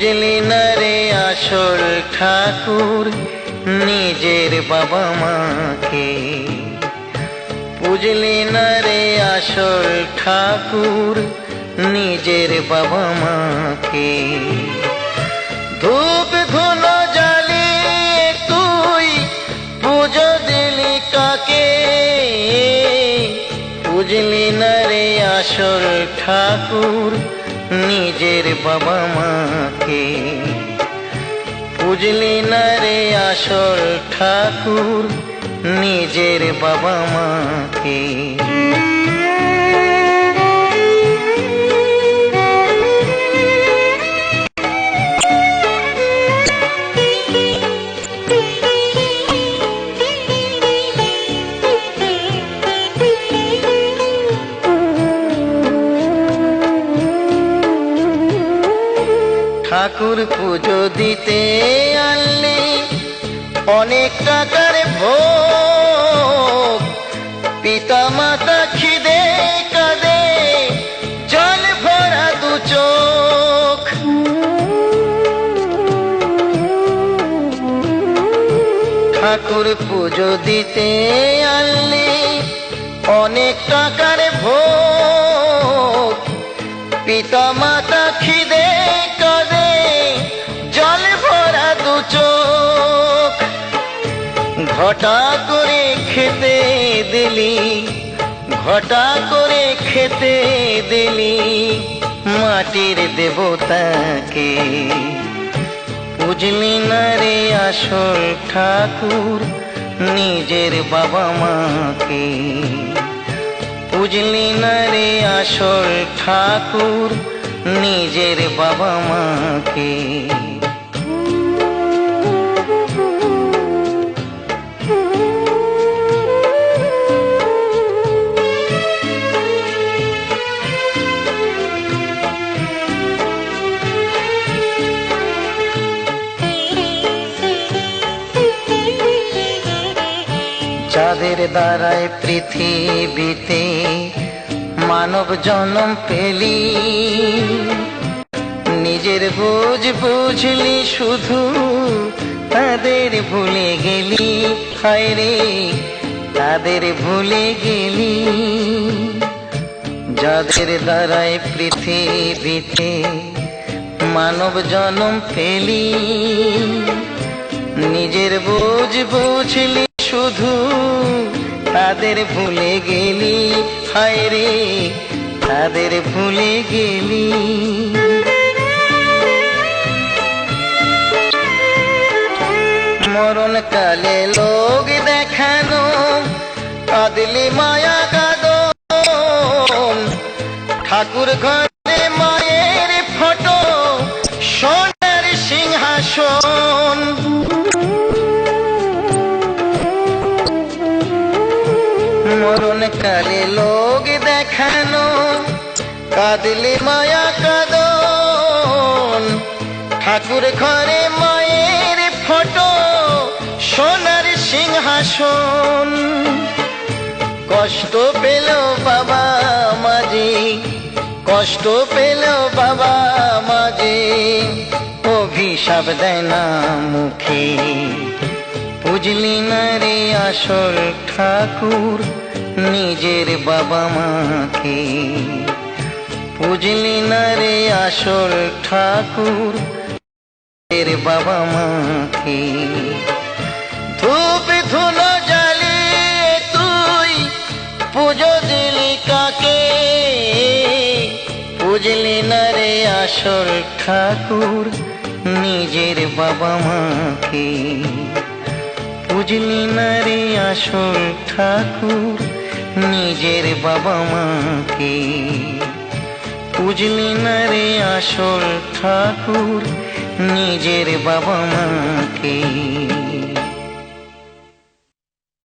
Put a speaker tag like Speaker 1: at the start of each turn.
Speaker 1: বুঝলি না রে আসল ঠাকুর নিজের বাবা মাকে, বুঝলি না রে আসল ঠাকুর নিজের বাবা মাকে। ধূপ ধুনো জ্বালিয়ে তুই পুজো দিলি কাকে, বুঝলি না রে আসল ঠাকুর নিজের বাবা মাকে, বুঝলি না রে আসল ঠাকুর নিজের বাবা মাকে। ঠাকুর পুজো দিতে আনলে অনেক টাকার ভোগ, পিতা মাতা খিদে কাঁদে জল ভরা দু চোখ। ঠাকুর পুজো দিতে আনলে অনেক টাকার ভোগ, পিতা মাতা খিদে কাঁদে জল ভরা দু চোখ। ঘটা করে খেতে দিলি, ঘটা করে খেতে দিলি মাটির দেবতাকে, বুঝলি না রে আসল ঠাকুর নিজের বাবা মাকে, বুঝলি না রে আসল ঠাকুর নিজের বাবা মাকে। যাদের দ্বারায় পৃথিবীতে মানব জন্ম পেলি, নিজের বুঝ বুঝলি শুধু তাদের ভুলে গেলি, হায় রে তাদের ভুলে গেলি। যাদের দ্বারায় পৃথিবীতে মানব জন্ম পেলি, নিজের বুঝ বুঝলি শুধু তাদের ভুলে গেলি, হায় রে তাদের ভুলে গেলি। মরণ কালে লোক দেখানো কাঁদলি মায়া কাঁদন, ঠাকুর ঘরে মায়ের ফটো সোনার সিংহাসন। মরণ কালে লোক দেখানো কাঁদলি মায়া কাঁদন, ঠাকুর ঘরে মায়ের ফটো সোনার সিংহাসন। কষ্ট পেল বাবা মাঝি, কষ্ট পেল বাবা মাঝি, অভিশাপ দেয় না মুখে, বুঝলি না রে আসল ঠাকুর নিজের বাবা মাকে, বুঝলি না রে আসল ঠাকুর নিজের বাবা মাকে। ধূপ ধুনো জ্বালিয়ে তুই পুজো দিলি কাকে, বুঝলি না রে আসল ঠাকুর নিজের বাবা মাকে, বুঝলি না রে আসল ঠাকুর নিজের বাবা মাকে, বুঝলি না রে আসল ঠাকুর নিজের বাবা মাকে।